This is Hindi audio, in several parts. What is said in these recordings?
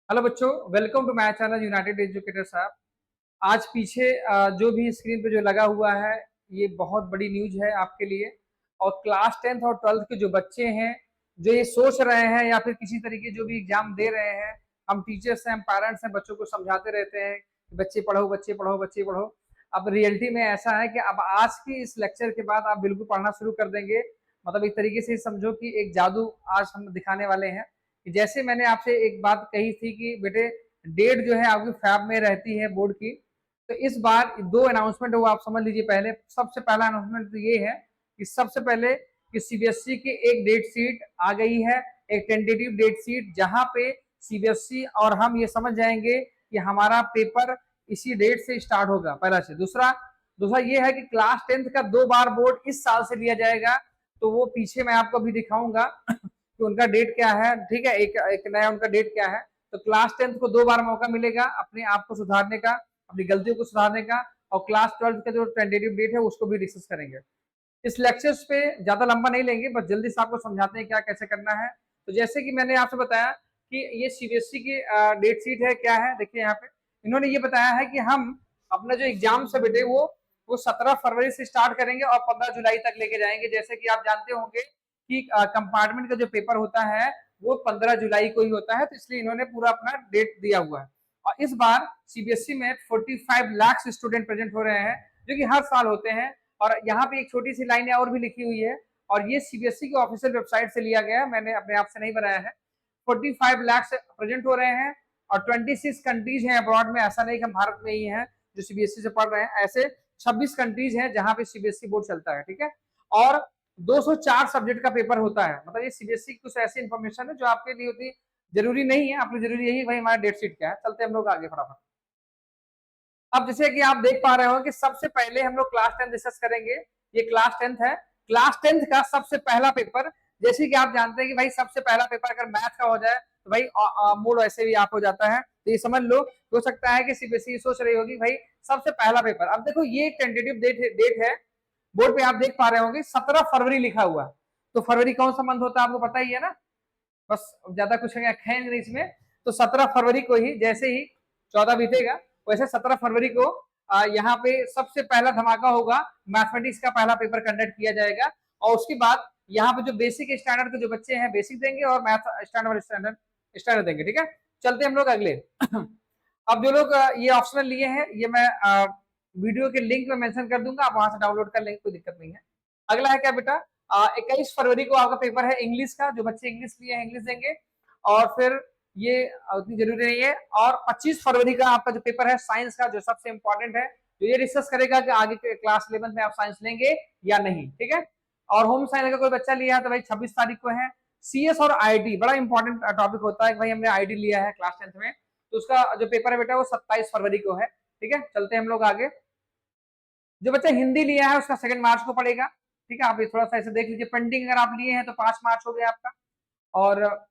हेलो बच्चों, welcome to my channel united educator साहब। आज पीछे जो भी स्क्रीन पे जो लगा हुआ है, ये बहुत बड़ी न्यूज है आपके लिए। और क्लास 10th और 12th के जो बच्चे हैं, जो ये सोच रहे हैं या फिर किसी तरीके जो भी एग्जाम दे रहे हैं, हम टीचर्स हैं, हम पेरेंट्स हैं, बच्चों को समझाते रहते हैं कि बच्चे पढ़ो, बच्चे पढ़ो, बच्चे पढ़ो। अब रियलिटी में ऐसा है कि अब आज की इस लेक्चर के बाद आप बिल्कुल पढ़ना शुरू कर देंगे। मतलब एक तरीके से समझो कि एक जादू आज हम दिखाने वाले हैं। कि जैसे मैंने आपसे एक बात कही थी कि बेटे डेट जो है आपकी फैब में रहती है बोर्ड की, तो इस बार दो अनाउंसमेंट वो आप समझ लीजिए। पहले सबसे पहला अनाउंसमेंट तो ये है कि सबसे पहले कि सीबीएसई की एक डेट सीट आ गई है, एक टेंटेटिव डेट सीट, जहां पे सीबीएसई और हम ये समझ जाएंगे कि हमारा पेपर इसी डेट से स्टार्ट होगा पहला से। दूसरा दूसरा ये है कि क्लास 10th का 2 बार बोर्ड इस साल से लिया जाएगा। तो वो पीछे मैं आपको अभी दिखाऊंगा कि उनका डेट क्या है। ठीक है, एक एक नया उनका डेट क्या है। तो क्लास 10th को 2 बार मौका मिलेगा अपने आप को सुधारने का, अपनी गलतियों को सुधारने का। और क्लास 12th का जो टेंटेटिव डेट है उसको भी डिस्कस करेंगे। इस लेक्चर्स पे ज्यादा लंबा नहीं लेंगे, बस जल्दी से आपको समझाते हैं क्या कैसे करना है। तो जैसे कि मैंने आपसे बताया कि ये सीबीएसई की डेट शीट है, क्या है देखिए यहाँ पे। इन्होंने ये बताया है कि हम अपना जो एग्जाम से बेटे वो 17 फरवरी से स्टार्ट करेंगे और 15 जुलाई तक लेके जाएंगे। जैसे कि आप जानते होंगे कि कंपार्टमेंट का जो पेपर होता है वो 15 जुलाई को ही होता है, तो इसलिए इन्होंने पूरा अपना डेट दिया हुआ है। और इस बार सीबीएसई में 45 लाख स्टूडेंट प्रेजेंट हो रहे हैं, जो कि हर साल होते हैं। और यहाँ पे एक छोटी सी लाइन और भी लिखी हुई है, और ये सीबीएसई की ऑफिशियल वेबसाइट से लिया गया है, मैंने अपने आप से नहीं बनाया है। 45 लाख प्रेजेंट हो रहे हैं और 26 कंट्रीज हैं अब्रॉड में। ऐसा नहीं कि हम भारत में ही हैं जो सीबीएसई से पढ़ रहे हैं, ऐसे 26 कंट्रीज हैं जहां पे सीबीएसई बोर्ड चलता है। ठीक है, और 204 सब्जेक्ट का पेपर होता है। मतलब ये सीबीएसई कुछ ऐसी इन्फॉर्मेशन है जो आपके लिए होती जरूरी नहीं है, आपको जरूरी यही भाई हमारा डेट शीट क्या है। चलते हम लोग आगे फटाफट। अब जैसे कि आप देख पा रहे हो कि सबसे पहले हम लोग क्लास 10 डिस्कस करेंगे। ये क्लास 10th है। क्लास 10th का सबसे पहला पेपर, जैसे कि आप जानते हैं कि भाई सबसे पहला पेपर अगर मैथ का हो जाए तो भाई मूड वैसे भी आप हो जाता है। तो ये समझ लो, हो सकता है कि सीबीएसई सोच रही होगी भाई सबसे पहला पेपर। अब देखो ये टेंटेटिव डेट है, बोर्ड पे आप देख पा रहे होंगे 17 फरवरी लिखा हुआ। तो फरवरी कौन सा मंथ होता है आपको पता ही है ना, बस ज्यादा कुछ है नहीं इसमें। तो 17 फरवरी को ही, जैसे ही 14 बीतेगा वैसे 17 फरवरी को यहाँ पे सबसे पहला धमाका होगा। मैथमेटिक्स का पहला पेपर कंडक्ट किया जाएगा। और उसके बाद यहाँ पे जो बेसिक स्टैंडर्ड के जो बच्चे हैं बेसिक देंगे, और मैथ स्टैंडर्ड स्टैंडर्ड देंगे। ठीक है, चलते हम लोग अगले। अब जो लोग ये ऑप्शनल लिए हैं, ये मैं वीडियो के लिंक में मेंशन कर दूंगा, आप वहां से डाउनलोड कर लेंगे, कोई दिक्कत नहीं है। अगला है क्या बेटा, 21 फरवरी को आपका पेपर है इंग्लिश का। जो बच्चे इंग्लिश लिए हैं इंग्लिश देंगे। और फिर ये उतनी जरूरी नहीं है। और 25 फरवरी का आपका जो पेपर है साइंस का, जो सबसे इंपॉर्टेंट है, जो ये डिस्कस करेगा कि आगे के क्लास 11 में आप साइंस लेंगे या नहीं। ठीक है, और होम साइंस का कोई बच्चा लिया है तो भाई 26 तारीख को है। सीएस और आईटी बड़ा इंपॉर्टेंट टॉपिक होता है कि भाई हमने आईटी लिया है क्लास 10th में, तो उसका जो पेपर है बेटा वो 27 फरवरी को है। ठीक है, चलते हैं हम लोग आगे। जो बच्चा हिंदी लिया है उसका 2 मार्च को पड़ेगा। ठीक है, आप ये थोड़ा सा ऐसे देख लीजिए। पेंटिंग अगर आप लिए हैं तो 5 मार्च हो गया आपका। और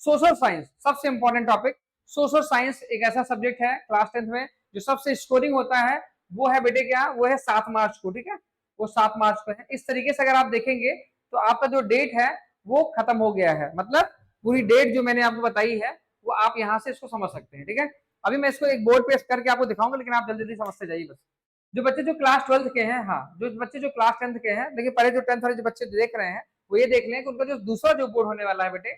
सोशल साइंस सबसे इंपॉर्टेंट टॉपिक। सोशल साइंस एक ऐसा सब्जेक्ट है क्लास 10th में जो सबसे स्कोरिंग होता है, वो है बेटे क्या, वो है 7 मार्च को। ठीक है, वो 7 मार्च को है। इस तरीके से अगर आप देखेंगे तो आपका जो डेट है वो खत्म हो गया है। मतलब पूरी डेट जो मैंने आपको बताई है वो आप यहाँ से इसको समझ सकते हैं। ठीक है, अभी मैं इसको एक बोर्ड पे करके आपको दिखाऊंगा, लेकिन आप जल्दी जल्दी समझते जाइए बस। जो बच्चे जो क्लास 12th के हैं, हाँ, जो बच्चे जो क्लास 10th के हैं, देखिए पहले जो 10th वाले जो बच्चे देख रहे हैं वो ये देख लें कि उनका जो दूसरा जो बोर्ड होने वाला है बेटे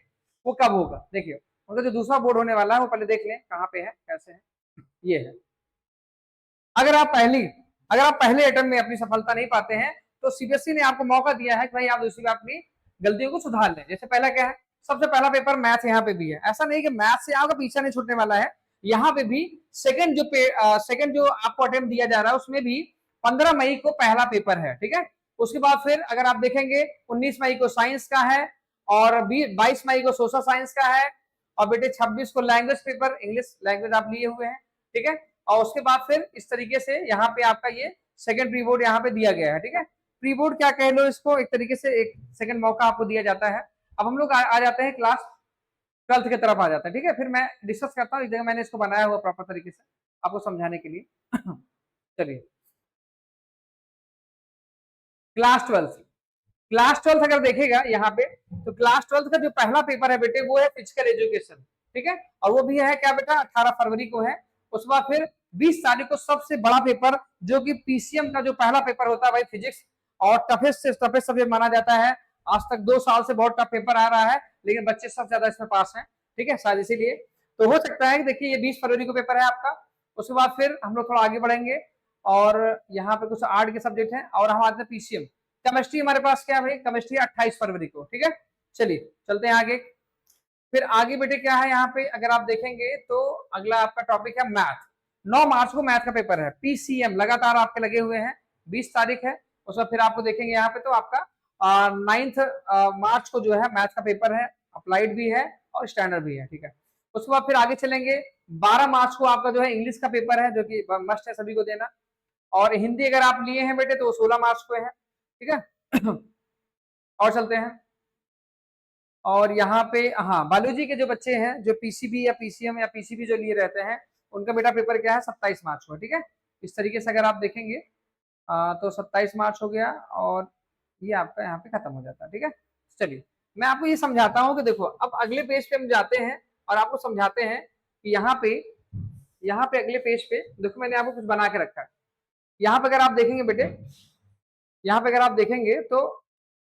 वो कब होगा। देखिए उनका जो दूसरा बोर्ड होने वाला है वो पहले देख लें कहाँ पे है, कैसे है। ये है। अगर आप पहले अटेम्प्ट में अपनी सफलता नहीं पाते हैं तो सीबीएसई ने आपको मौका दिया है कि भाई आप दूसरी बार अपनी गलतियों को सुधार लें। जैसे पहला क्या है, सबसे पहला पेपर मैथ यहाँ पे भी है। ऐसा नहीं कि मैथ से आपका पीछा नहीं छूटने वाला है, यहाँ पे भी सेकंड जो आपको अटेम्प्ट दिया जा रहा है उसमें भी 15 मई को पहला पेपर है। ठीक है, उसके बाद फिर अगर आप देखेंगे 19 मई को साइंस का है, और 22 मई को सोशल साइंस का है, और बेटे 26 को लैंग्वेज पेपर, इंग्लिश लैंग्वेज आप लिए हुए हैं। ठीक है, और उसके बाद फिर इस तरीके से यहाँ पे आपका ये सेकंड प्री बोर्ड यहाँ पे दिया गया है। ठीक है, प्री बोर्ड क्या कह लो इसको, एक तरीके से एक सेकंड मौका आपको दिया जाता है। अब हम लोग आ जाते हैं क्लास 12th की तरफ आ जाता है। ठीक है, फिर मैं डिस्कस करता हूँ, इस जगह मैंने इसको बनाया हुआ प्रॉपर तरीके से आपको समझाने के लिए। चलिए, क्लास 12th अगर देखेगा यहाँ पे, तो क्लास 12th का जो पहला पेपर है बेटे वो है फिजिकल एजुकेशन। ठीक है। और वो भी है क्या बेटा, 18 फरवरी को है। उसके बाद फिर 20 तारीख को सबसे बड़ा पेपर, जो कि पीसीएम का जो पहला पेपर होता है भाई फिजिक्स, और टफेस्ट से टफेस्ट सब्जेक्ट माना जाता है। आज तक 2 साल से बहुत टफ पेपर आ रहा है, लेकिन बच्चे सबसे ज्यादा इसमें पास हैं, ठीक है शायद इसीलिए। तो हो सकता है कि देखिए ये 20 फरवरी को पेपर है आपका। उसके बाद फिर हम लोग थोड़ा आगे बढ़ेंगे, और यहाँ पे कुछ आर्ट के सब्जेक्ट हैं, और हम आते हैं पीसीएम। केमिस्ट्री हमारे पास क्या है भाई, केमिस्ट्री 28 फरवरी को, ठीक है। चलिए चलते हैं आगे। फिर आगे बेटे क्या है यहाँ पे, अगर आप देखेंगे तो अगला आपका टॉपिक है मैथ। 9 मार्च को मैथ का पेपर है, पीसीएम लगातार आपके लगे हुए हैं, 20 तारीख है। उसका फिर आपको देखेंगे यहाँ पे तो आपका 9 मार्च को जो है मैथ का पेपर है, अप्लाइड भी है और स्टैंडर्ड भी है, ठीक है। उसके बाद फिर आगे चलेंगे, 12 मार्च को आपका जो है इंग्लिश का पेपर है, जो कि मस्ट है सभी को देना। और हिंदी अगर आप लिए हैं बेटे तो 16 मार्च को है, ठीक है। और चलते हैं, और यहाँ पे हाँ बायोलॉजी के जो बच्चे हैं, जो पीसीबी या पीसीएम या पीसीबी जो लिए रहते हैं, उनका बेटा पेपर क्या है, 27 मार्च को, ठीक है। इस तरीके से अगर आप देखेंगे तो 27 मार्च हो गया, और ये आपका यहाँ पे खत्म हो जाता है, ठीक है। चलिए मैं आपको ये समझाता हूँ कि देखो, अब अगले पेज पे हम जाते हैं और आपको समझाते हैं कि यहाँ पे अगले पेज पे देखो मैंने आपको कुछ बना के रखा है। यहाँ पे अगर आप देखेंगे बेटे, यहाँ पे अगर आप देखेंगे तो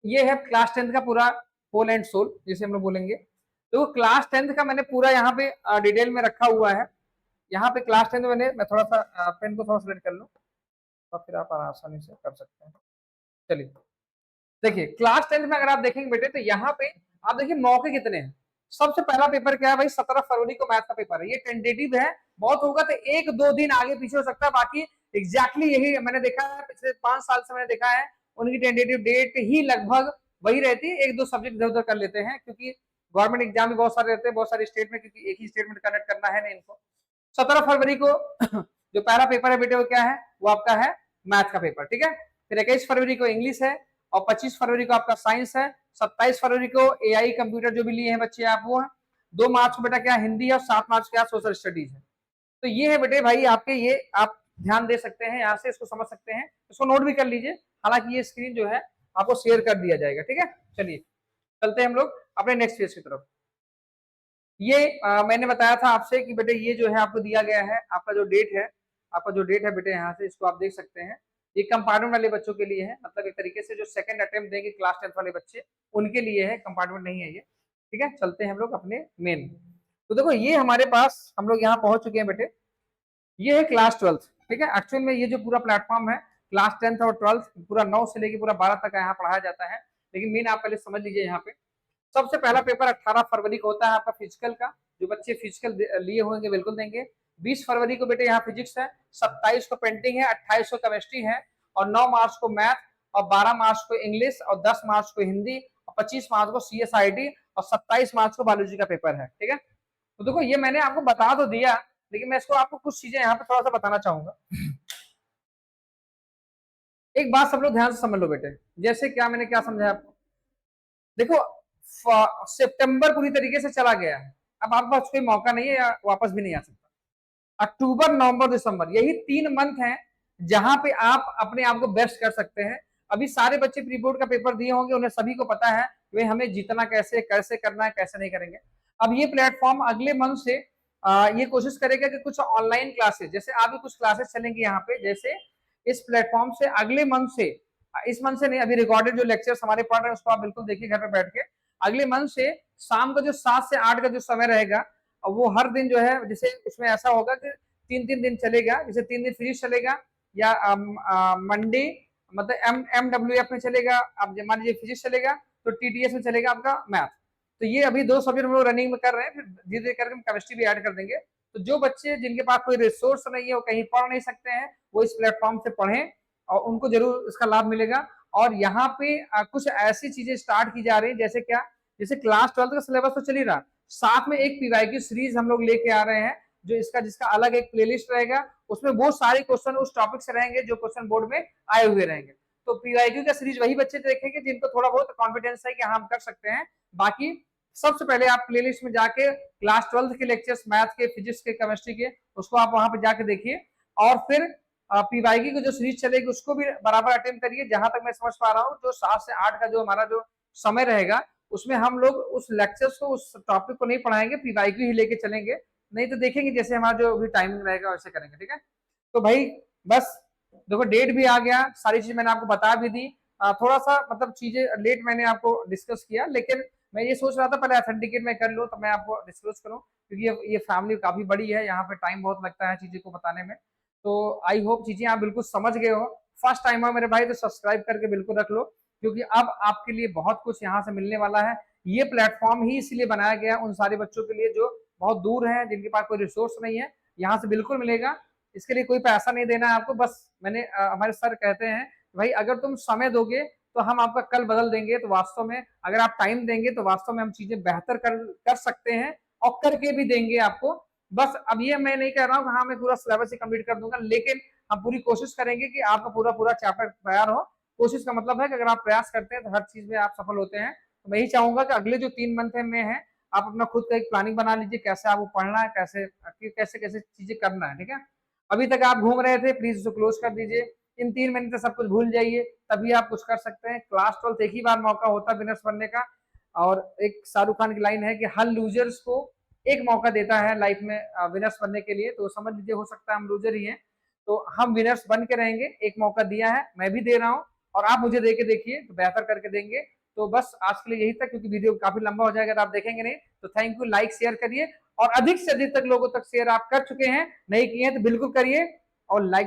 ये है क्लास 10 का पूरा होल एंड सोल जिसे हम लोग बोलेंगे। तो क्लास 10 का मैंने पूरा यहाँ पे डिटेल में रखा हुआ है। यहाँ पे क्लास 10 मैंने, मैं थोड़ा सा पेन को थोड़ा सेलेक्ट कर लूँ तो फिर आप आसानी से कर सकते हैं। चलिए देखिए, क्लास 10 में अगर आप देखेंगे बेटे तो यहाँ पे आप देखिए मौके कितने हैं। सबसे पहला पेपर क्या है भाई, 17 फरवरी को मैथ का पेपर है। ये टेंटेटिव है, बहुत होगा तो 1-2 दिन आगे पीछे हो सकता है, बाकी एग्जैक्टली यही मैंने देखा है, पिछले 5 साल से मैंने देखा है उनकी टेंटेटिव डेट ही लगभग वही रहती है। 1-2 सब्जेक्ट इधर उधर कर लेते हैं, क्योंकि गवर्नमेंट एग्जाम भी बहुत सारे रहते हैं बहुत सारे स्टेट में, क्योंकि एक ही स्टेट में कंडक्ट करना है नहीं इनको। 17 फरवरी को जो पहला पेपर है बेटे वो क्या है, वो आपका है मैथ का पेपर, ठीक है। फिर 21 फरवरी को इंग्लिश है, और 25 फरवरी को आपका साइंस है। 27 फरवरी को एआई कंप्यूटर जो भी लिए हैं बच्चे आप वो है। 2 मार्च को बेटा क्या हिंदी है, और 7 मार्च क्या सोशल स्टडीज है। तो ये है बेटे भाई आपके, ये आप ध्यान दे सकते हैं, यहाँ से इसको समझ सकते हैं, इसको नोट भी कर लीजिए। हालांकि ये स्क्रीन जो है आपको शेयर कर दिया जाएगा, ठीक है। चलिए चलते हैं हम लोग अपने नेक्स्ट पेज की तरफ। ये मैंने बताया था आपसे कि बेटे ये जो है आपको दिया गया है, आपका जो डेट है, आपका जो डेट है बेटे यहाँ से इसको आप देख सकते हैं। ये कंपार्टमेंट वाले बच्चों के लिए है, मतलब एक तरीके से जो सेकंड अटेम्प्ट देंगे क्लास 10 वाले बच्चे उनके लिए है, कंपार्टमेंट नहीं है ये, ठीक है। चलते हैं हम लोग अपने मेन। तो देखो ये हमारे पास हम लोग यहाँ पहुंच चुके हैं बेटे, ये है क्लास 12, ठीक है। एक्चुअल में ये जो पूरा प्लेटफॉर्म है क्लास 10 और 12 पूरा 9 से लेके पूरा 12 तक यहाँ पढ़ाया जाता है। लेकिन मेन आप पहले समझ लीजिए, यहाँ पे सबसे पहला पेपर 18 फरवरी को होता है आपका फिजिकल का। जो बच्चे फिजिकल लिए होंगे बिल्कुल देंगे। 20 फरवरी को बेटे यहाँ फिजिक्स है, 27 को पेंटिंग है, 28 को केमिस्ट्री है, और 9 मार्च को मैथ, और 12 मार्च को इंग्लिश, और 10 मार्च को हिंदी, और 25 मार्च को सीएसआईटी, और 27 मार्च को बायोलॉजी का पेपर है, ठीक है। तो देखो ये मैंने आपको बता तो दिया, लेकिन मैं इसको आपको कुछ चीजें यहाँ पे थोड़ा सा बताना चाहूंगा। एक बात सब लोग ध्यान से समझ लो बेटे, जैसे क्या मैंने क्या समझाया आपको। देखो सितंबर पूरी तरीके से चला गया है, अब आपके पास कोई मौका नहीं है या वापस भी नहीं आ सकता। अक्टूबर नवंबर दिसंबर यही 3 मंथ हैं जहां पे आप अपने आप को बेस्ट कर सकते हैं। अभी सारे बच्चे प्री बोर्ड का पेपर दिए होंगे, उन्हें सभी को पता है वे हमें जीतना कैसे कैसे करना है कैसे नहीं करेंगे। अब ये प्लेटफॉर्म अगले मंथ से ये कोशिश करेगा कि कुछ ऑनलाइन क्लासेस, जैसे अभी कुछ क्लासेस चलेंगी यहाँ पे, जैसे इस प्लेटफॉर्म से अगले मंथ से, इस मंथ से नहीं, अभी रिकॉर्डेड जो लेक्चर्स हमारे पढ़ रहे हैं उसको आप बिल्कुल देखिए घर पे बैठ के। अगले मंथ से शाम का जो 7 से 8 का जो समय रहेगा, वो हर दिन जो है, जैसे उसमें ऐसा होगा कि 3-3 दिन चलेगा। जैसे 3 दिन फिजिक्स चलेगा, या मंडे मतलब MWF में चलेगा, आप मान लीजिए फिजिक्स चलेगा, तो TTS में चलेगा आपका मैथ। तो ये अभी 2 सब्जेक्ट हम लोग रनिंग में कर रहे हैं, फिर धीरे धीरे करके हम केमिस्ट्री भी ऐड कर देंगे। तो जो बच्चे जिनके पास कोई रिसोर्स नहीं है, वो कहीं पढ़ नहीं सकते हैं, वो इस प्लेटफॉर्म से पढ़ें, और उनको जरूर इसका लाभ मिलेगा। और यहाँ पे कुछ ऐसी चीजें स्टार्ट की जा रही है, जैसे क्या, जैसे क्लास 12 का सिलेबस तो चल ही रहा, साथ में एक पीवाईक्यू सीरीज हम लोग लेके आ रहे हैं, जो इसका जिसका अलग एक प्लेलिस्ट रहेगा, उसमें वो सारे क्वेश्चन उस टॉपिक से रहेंगे जो क्वेश्चन बोर्ड में आए हुए रहेंगे। तो पीवाईक्यू का सीरीज वही बच्चे देखेंगे जिनको थोड़ा बहुत कॉन्फिडेंस है कि हाँ हम कर सकते हैं। बाकी सबसे पहले आप प्लेलिस्ट में जाके क्लास 12 के लेक्चर्स, मैथ के, फिजिक्स के, केमिस्ट्री के, उसको आप वहां पे जाके देखिए। और फिर पीवाईक्यू की जो सीरीज चलेगी उसको भी बराबर अटेम्प्ट करिए। जहां तक मैं समझ पा रहा हूँ, जो 7 से 8 का जो हमारा जो समय रहेगा, उसमें हम लोग उस लेक्चर्स को, उस टॉपिक को नहीं पढ़ाएंगे, पीवाईक्यू ही लेके चलेंगे, नहीं तो देखेंगे जैसे हमारा जो भी टाइमिंग रहेगा वैसे करेंगे, ठीक है। तो भाई बस देखो डेट भी आ गया, सारी चीज मैंने आपको बता भी दी। थोड़ा सा मतलब चीजें लेट मैंने आपको डिस्कस किया, लेकिन मैं ये सोच रहा था पहले ऑथेंटिकेट में कर लूँ तो मैं आपको डिस्कस करूँ, क्योंकि ये फैमिली काफी बड़ी है, यहाँ पे टाइम बहुत लगता है चीजें को बताने में। तो आई होप चीजें आप बिल्कुल समझ गए हो। फर्स्ट टाइम हो मेरे भाई तो सब्सक्राइब करके बिल्कुल रख लो, क्योंकि अब आपके लिए बहुत कुछ यहाँ से मिलने वाला है। ये प्लेटफॉर्म ही इसलिए बनाया गया है उन सारे बच्चों के लिए जो बहुत दूर है, जिनके पास कोई रिसोर्स नहीं है, यहाँ से बिल्कुल मिलेगा। इसके लिए कोई पैसा नहीं देना है आपको, बस मैंने हमारे सर कहते हैं भाई अगर तुम समय दोगे तो हम आपका कल बदल देंगे। तो वास्तव में अगर आप टाइम देंगे तो वास्तव में हम चीजें बेहतर कर सकते हैं, और करके भी देंगे आपको। बस अब ये मैं नहीं कह रहा हूँ कि हाँ मैं पूरा सिलेबस ही कंप्लीट कर दूंगा, लेकिन हम पूरी कोशिश करेंगे कि आपका पूरा पूरा चैप्टर तैयार हो। कोशिश का मतलब है कि अगर आप प्रयास करते हैं तो हर चीज में आप सफल होते हैं। तो मैं यही चाहूंगा कि अगले जो 3 मंथ में है, आप अपना खुद का एक प्लानिंग बना लीजिए, कैसे आपको पढ़ना है, कैसे कैसे कैसे चीजें करना है, ठीक है। अभी तक आप घूम रहे थे, प्लीज उसको क्लोज कर दीजिए। इन 3 महीने तक सब कुछ भूल जाइए, तभी आप कुछ कर सकते हैं। क्लास 12 एक ही बार मौका होता है विनर्स बनने का। और एक शाहरुख खान की लाइन है कि हर लूजर्स को एक मौका देता है लाइफ में विनर्स बनने के लिए। तो समझ लीजिए हो सकता है हम लूजर ही हैं, तो हम विनर्स बन के रहेंगे। एक मौका दिया है, मैं भी दे रहा हूँ, और आप मुझे दे के देखिए तो बेहतर करके देंगे। तो बस आज के लिए यही था, क्योंकि वीडियो काफी लंबा हो जाएगा अगर आप देखेंगे नहीं। तो थैंक यू, लाइक शेयर करिए, और अधिक से अधिक तक लोगों तक शेयर आप कर चुके हैं, नहीं किए हैं तो बिल्कुल करिए, और लाइक